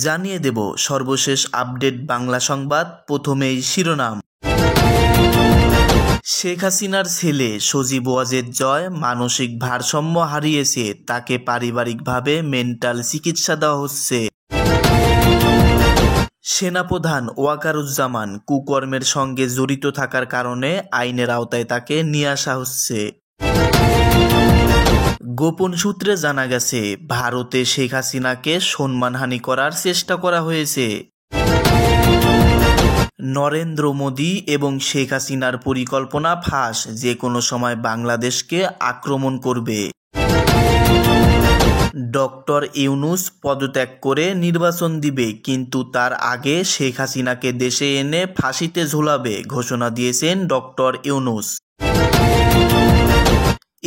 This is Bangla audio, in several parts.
জানিয়ে দেব সর্বশেষ আপডেট বাংলা সংবাদ। প্রথমেই শিরোনাম। শেখ হাসিনার ছেলে সজীব ওয়াজেদ জয় মানসিক ভারসাম্য হারিয়েছে, তাকে পারিবারিকভাবে মেন্টাল চিকিৎসা দেওয়া হচ্ছে। সেনাপ্রধান ওয়াকারুজ্জামান কুকর্মের সঙ্গে জড়িত থাকার কারণে আইনের আওতায় তাকে নিয়ে আসা হচ্ছে। গোপন সূত্রে জানা গেছে ভারতে শেখ হাসিনাকে সম্মানহানি করার চেষ্টা করা হয়েছে। নরেন্দ্র মোদী এবং শেখ হাসিনার পরিকল্পনা ফাঁস, যে কোনো সময় বাংলাদেশকে আক্রমণ করবে। ডক্টর ইউনূস পদত্যাগ করে নির্বাচন দিবে, কিন্তু তার আগে শেখ হাসিনাকে দেশে এনে ফাঁসিতে ঝুলাবে ঘোষণা দিয়েছেন ডক্টর ইউনূস।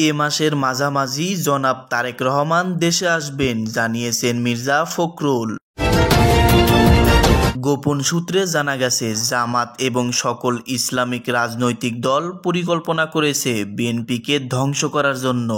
এ মাসের মাঝামাঝি জনাব তারেক রহমান দেশে আসবেন, জানিয়েছেন মির্জা ফখরুল। গোপন সূত্রে জানা গেছে জামাত এবং সকল ইসলামিক রাজনৈতিক দল পরিকল্পনা করেছে বিএনপিকে ধ্বংস করার জন্য।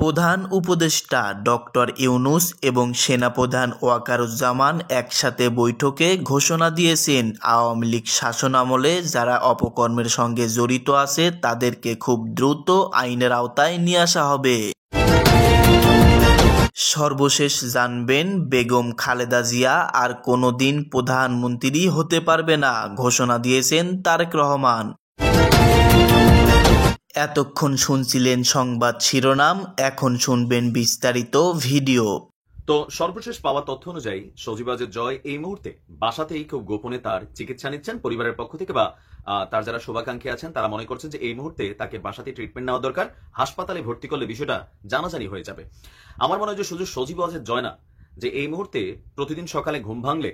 প্রধান উপদেষ্টা ডক্টর ইউনূস এবং সেনাপ্রধান ওয়াকারুজ্জামান একসাথে বৈঠকে ঘোষণা দিয়েছেন আওয়ামী লীগ শাসনামলে যারা অপকর্মের সঙ্গে জড়িত আছে তাদেরকে খুব দ্রুত আইনের আওতায় নিয়ে আসা হবে। সর্বশেষ জানবেন বেগম খালেদা জিয়া আর কোনোদিন প্রধানমন্ত্রী হতে পারবে না, ঘোষণা দিয়েছেন তারেক রহমান। এতক্ষণ শুনছিলেন সংবাদ শিরোনাম, এখন শুনবেন বিস্তারিত ভিডিও। তো সর্বশেষ পাওয়া তথ্য অনুযায়ী সজীব ওয়াজেদ জয় এই মুহূর্তে বাসাতেই খুব গোপনে তার চিকিৎসা নিচ্ছেন পরিবারের পক্ষ থেকে, বা তার যারা শুভাকাঙ্ক্ষী আছেন তারা মনে করছেন যে এই মুহূর্তে তাকে বাসাতে ট্রিটমেন্ট নেওয়া দরকার। হাসপাতালে ভর্তি করলে বিষয়টা জানাজানি হয়ে যাবে। আমার মনে হয় যে শুধু সজীব ওয়াজেদ জয় না, যে এই মুহূর্তে প্রতিদিন সকালে ঘুম ভাঙলে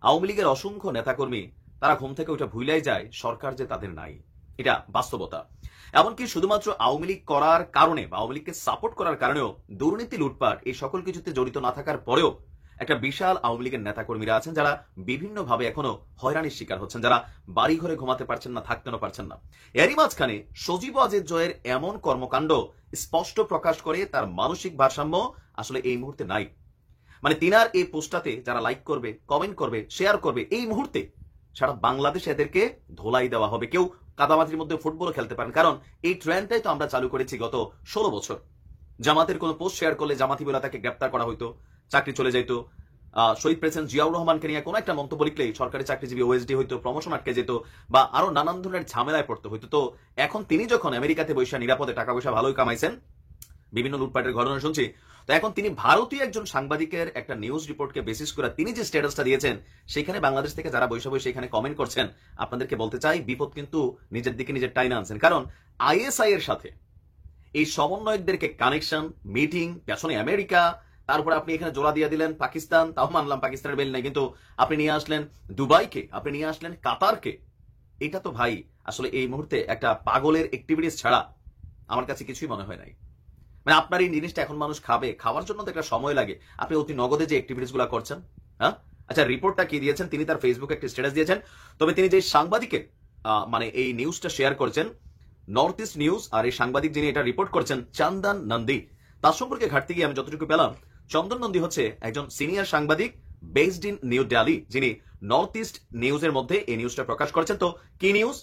আওয়ামী লীগের অসংখ্য নেতাকর্মী তারা ঘুম থেকে ওইটা ভুলাই যায় সরকার যে তাদের নাই, এটা বাস্তবতা। এমনকি শুধুমাত্র আওয়ামী লীগ করার কারণে বা আওয়ামী লীগকে সাপোর্ট করার কারণেও দুর্নীতি লুটপাট এই সকল কিছুতে জড়িত না থাকার পরেও একটা বিশাল আওয়ামী লীগের নেতাকর্মীরা আছেন যারা বিভিন্নভাবে এখনো হয়রানির শিকার হচ্ছেন, যারা বাড়ি ঘরে ঘুমাতে পারছেন না, থাকতেও পারছেন না। এরই মাঝখানে সজীব ওয়াজেদ জয়ের এমন কর্মকাণ্ড স্পষ্ট প্রকাশ করে তার মানসিক ভারসাম্য আসলে এই মুহূর্তে নাই। মানে তিনার এই পোস্টটাতে যারা লাইক করবে, কমেন্ট করবে, শেয়ার করবে, এই মুহূর্তে সারা বাংলাদেশে এদেরকে ধোলাই দেওয়া হবে। কেউ কাদামাটির মধ্যে ফুটবল খেলতে পারেন, কারণ এই ট্রেন্ডটাই তো আমরা চালু করেছি গত 16 বছর। জামাতের কোনো পোস্ট শেয়ার করলে জামাতি বলে তাকে গ্রেপ্তার করা হইতো, চাকরি চলে যেত। শহীদ প্রেসিডেন্ট জিয়াউর রহমানকে নিয়ে কোনো একটা মন্তব্য লিখলেই সরকারি চাকরিজীবী ওএসডি হইতো, প্রমোশন আটকে যেত, বা আরো নানান ধরনের ঝামেলায় পড়তে হইতো। তো এখন তিনি যখন আমেরিকাতে বসে নিরাপদে টাকা পয়সা ভালোই কামাইছেন, বিভিন্ন লুটপাটের ঘটনা শুনছি, তো এখন তিনি ভারতীয় একজন সাংবাদিকের একটা নিউজ রিপোর্টকে বেসিস করে তিনি যে স্ট্যাটাসটা দিয়েছেন, সেখানে বাংলাদেশ থেকে যারা বৈশা বসে এখানে কমেন্ট করছেন, আপনাদেরকে বলতে চাই বিপদ কিন্তু নিজের দিকে নিজের টাইনা আনছেন। কারণ আইএসআই এর সাথে এই সমন্বয়কদেরকে কানেকশন, মিটিং, পেছনে আমেরিকা, তারপরে আপনি এখানে জোড়া দিয়ে দিলেন পাকিস্তান, তাও মানলাম পাকিস্তানের বেল নাই, কিন্তু আপনি নিয়ে আসলেন দুবাইকে, আপনি নিয়ে আসলেন কাতারকে। এটা তো ভাই আসলে এই মুহূর্তে একটা পাগলের অ্যাক্টিভিটিস ছাড়া আমার কাছে কিছুই মনে হয় নাই। মানে আপনার এই জিনিসটা এখন মানুষ খাবে, খাওয়ার জন্য তো একটা সময় লাগে। আপনি অতি নগদে যে অ্যাক্টিভিটিস গুলো করছেন, হ্যাঁ। আচ্ছা, রিপোর্টটা কি দিয়েছেন? তিনি তার ফেসবুকে একটা স্ট্যাটাস দিয়েছেন। তবে তিনি যে সাংবাদিকের মানে এই নিউজটা শেয়ার করছেন, নর্থ ইস্ট নিউজ, আর এই সাংবাদিক যিনি এটা রিপোর্ট করছেন চন্দন নন্দী, তার সম্পর্কে ঘাটতে গিয়ে আমি যতটুকু পেলাম, চন্দন নন্দী হচ্ছে একজন সিনিয়র সাংবাদিক বেসড ইন নিউ দিল্লি, যিনি নর্থ ইস্ট নিউজের মধ্যে এই নিউজটা প্রকাশ করছেন। তো কি নিউজ?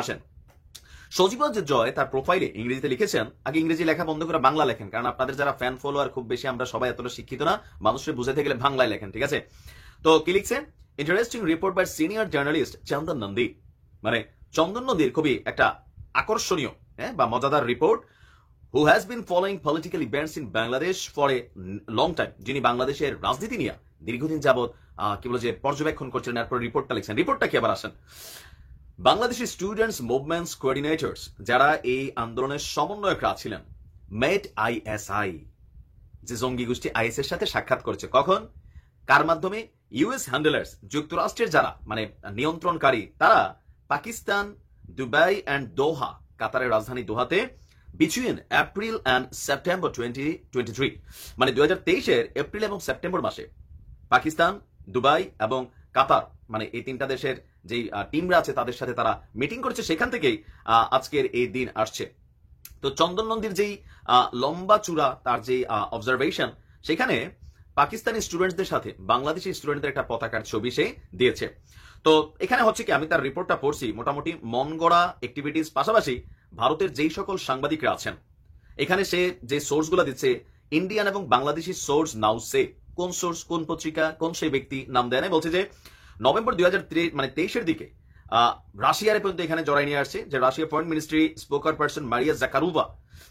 আসেন। সজীব ওয়াজেদ জয় তার প্রোফাইলে ইংরেজিতে লিখেছেন, আগে ইংরেজি লেখা বন্ধ করে বাংলা লেখেন, কারণ আপনাদের যারা ফ্যান ফলোয়ার খুব বেশি, আমরা সবাই এতটা শিক্ষিত না, মানুষের বুঝাতে গেলে বাংলায় লেখেন, ঠিক আছে? তো কি লিখছেন? Interesting report by senior journalist Chandan Nandi. মানে চন্দন নন্দীর খুবই একটা আকর্ষণীয় বা মজাদার রিপোর্ট। Who has been following political events in Bangladesh for a long time, যিনি বাংলাদেশের রাজনীতি নিয়ে দীর্ঘদিন যাবত কি বলে যে পর্যবেক্ষণ করছিলেন, এরপর রিপোর্টটা লিখছেন। রিপোর্টটা কি? আবার আসেন। বাংলাদেশি স্টুডেন্টস মুভমেন্টস কোঅর্ডিনেটর্স, যারা এই আন্দোলনের সমন্বয়করা ছিলেন, মেট আইএসআই, যে জঙ্গি গোষ্ঠী আইএস এর সাথে সাক্ষাৎ করেছে। কখন? কার মাধ্যমে? ইউএস হ্যান্ডলার্স, যুক্তরাষ্ট্রের যারা মানে নিয়ন্ত্রণকারী, তারা পাকিস্তান, দুবাই অ্যান্ড দোহা, কাতারের রাজধানী দোহাতে বিটুইন এপ্রিল অ্যান্ড সেপ্টেম্বর 2023, মানে 2023-এর এপ্রিল এবং সেপ্টেম্বর মাসে পাকিস্তান, দুবাই এবং কাতার, মানে এই তিনটা দেশের যে টিমরা আছে তাদের সাথে তারা মিটিং করেছে। সেখান থেকেই আজকের এই দিন আসছে। তো চন্দন নন্দীর যেই লম্বা চূড়া তার যে অবজারভেশন, সেখানে পাকিস্তানি স্টুডেন্টদের সাথে বাংলাদেশি স্টুডেন্টদের একটা পতাকার ছবি সে দিয়েছে। তো এখানে হচ্ছে কি, আমি তার রিপোর্টটা পড়ছি, মোটামুটি মন গড়া অ্যাক্টিভিটিস পাশাপাশি ভারতের যেই সকল সাংবাদিকরা আছেন এখানে সে যে সোর্সগুলো দিচ্ছে, ইন্ডিয়ান এবং বাংলাদেশি সোর্স নাও সে, কোন সোর্স, কোন পত্রিকা, কোন সেই ব্যক্তি নাম দেয় না, বলছে যে নভেম্বর 2023 দিকে রাশিয়ার পর্যন্ত এখানে জড়াই নিয়ে আসছে, যে Russia foreign ministry spokesperson Maria Zakharova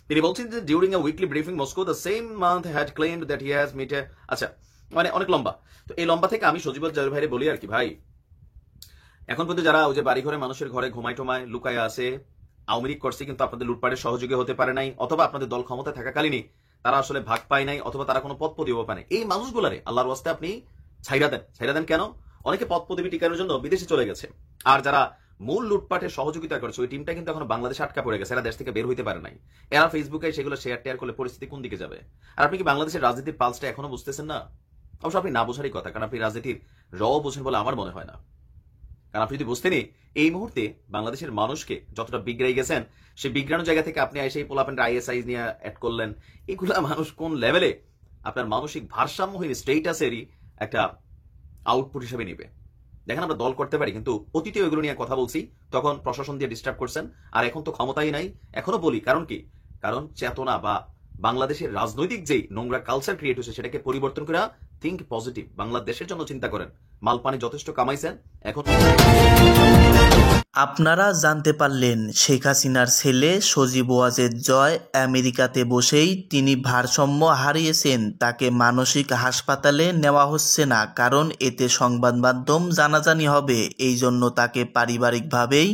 তিনি বলছেন যে during a weekly briefing Moscow the same month had claimed that he has met a, আচ্ছা মানে অনেক লম্বা। তো এই লম্বা থেকে আমি সজীব জাহির ভাইরে বলি আর কি, ভাই এখন পর্যন্ত যারা ওই যে বাড়ি ঘরে মানুষের ঘরে ঘুমায় টুমায় লুকায় আছে, আওয়ামী লীগ করছে কিন্তু আপনাদের লুটপাটের সহযোগী হতে পারে নাই, অথবা আপনাদের দল ক্ষমতায় থাকাকালীনই তারা আসলে ভাগ পায় নাই, অথবা তারা কোনো পদ পদবিও পায় নাই, এই মানুষগুলারে আল্লাহর ওয়াস্তে আপনি ছাইরা দেন। ছাইরা দেন কেন? অনেকে পদ পদবি টিকানোর জন্য বিদেশে চলে গেছে, আর যারা মূল লুটপাটের সহযোগিতা করেছে ওই টিমটা কিন্তু এখন বাংলাদেশে আটকা পড়ে গেছে, এরা দেশ থেকে বের হইতে পারে নাই। এরা ফেসবুকে সেগুলো শেয়ার টেয়ার করলে পরিস্থিতি কোন দিকে যাবে? আর আপনি কি বাংলাদেশের রাজনীতির পালসটা এখনো বুঝতেছেন না? অবশ্য আপনি না বোঝারই কথা, কারণ আপনি রাজনীতির বোঝেন বলে আমার মনে হয় না। কারণ আপনি যদি বুঝতেনি এই মুহূর্তে বাংলাদেশের মানুষকে যতটা বিগড়াই গেছেন, সেই বিগড়ানোর জায়গা থেকে আপনি এসে পোলাপেন্ট আইএসআই নিয়ে অ্যাড করলেন, এগুলা মানুষ কোন লেভেলে আপনার মানসিক ভারসাম্যহীন স্টেটাসেরই একটা আউটপুট হিসেবে নিবে। দেখেন আমরা দল করতে পারি, কিন্তু অতীতে ওইগুলো নিয়ে কথা বলছি, তখন প্রশাসন দিয়ে ডিস্টার্ব করছেন, আর এখন তো ক্ষমতাই নাই। এখনো বলি, কারণ কি? কারণ চেতনা বা বাংলাদেশের রাজনৈতিক যেই নোংরা কালচার ক্রিয়েট হয়েছে সেটাকে পরিবর্তন করে থিঙ্ক পজিটিভ, বাংলাদেশের জন্য চিন্তা করেন। মালপানি যথেষ্ট কামাইছেন, এখন আপনারা জানতে পারলেন শেখ হাসিনার ছেলে সজীব ওয়াজেদ জয় আমেরিকাতে বসেই তিনি ভারসাম্য হারিয়েছেন, তাকে মানসিক হাসপাতালে নেওয়া হচ্ছে না, কারণ এতে সংবাদ মাধ্যম জানাজানি হবে, এই জন্য তাকে পারিবারিকভাবেই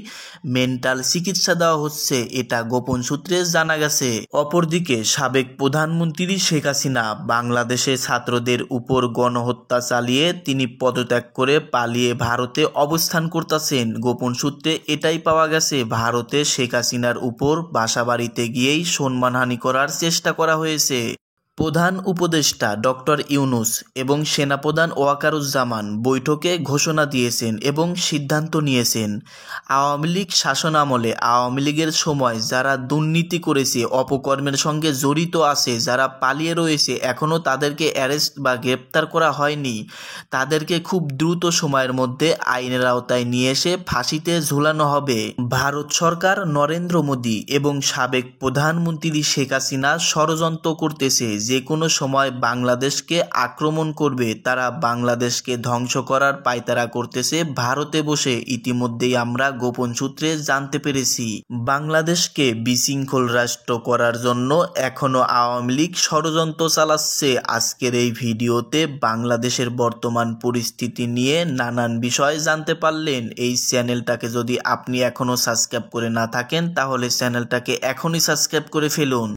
মেন্টাল চিকিৎসা দেওয়া হচ্ছে, এটা গোপন সূত্রে জানা গেছে। অপরদিকে সাবেক প্রধানমন্ত্রী শেখ হাসিনা বাংলাদেশে ছাত্রদের উপর গণহত্যা চালিয়ে তিনি পদত্যাগ করে পালিয়ে ভারতে অবস্থান করতেছেন। গোপন সূত্রে এটাই পাওয়া গেছে, ভারতে শেখ হাসিনার উপর বাসাবাড়িতে গিয়েই সম্মানহানি করার চেষ্টা করা হয়েছে। প্রধান উপদেষ্টা ডক্টর ইউনূস এবং সেনাপ্রধান ওয়াকারুজ্জামান বৈঠকে ঘোষণা দিয়েছেন এবং সিদ্ধান্ত নিয়েছেন, আওয়ামী লীগ শাসনামলে আওয়ামী লীগের সময় যারা দুর্নীতি করেছে, অপকর্মের সঙ্গে জড়িত আছে, যারা পালিয়ে রয়েছে, এখনও তাদেরকে অ্যারেস্ট বা গ্রেপ্তার করা হয়নি, তাদেরকে খুব দ্রুত সময়ের মধ্যে আইনের আওতায় নিয়ে এসে ফাঁসিতে ঝুলানো হবে। ভারত সরকার নরেন্দ্র মোদী এবং সাবেক প্রধানমন্ত্রী শেখ হাসিনা ষড়যন্ত্র করতেছে, যে কোনো সময় বাংলাদেশকে আক্রমণ করবে, তারা বাংলাদেশকে ধ্বংস করার পায়তারা করতেছে ভারতে বসে। ইতিমধ্যেই আমরা গোপন সূত্রে জানতে পেরেছি বাংলাদেশকে বিশৃঙ্খল রাষ্ট্র করার জন্য এখনো আওয়ামী লীগ ষড়যন্ত্র চালাচ্ছে। আজকের এই ভিডিওতে বাংলাদেশের বর্তমান পরিস্থিতি নিয়ে নানান বিষয় জানতে পারলেন। এই চ্যানেলটাকে যদি আপনি এখনো সাবস্ক্রাইব করে না থাকেন তাহলে চ্যানেলটাকে এখনই সাবস্ক্রাইব করে ফেলুন।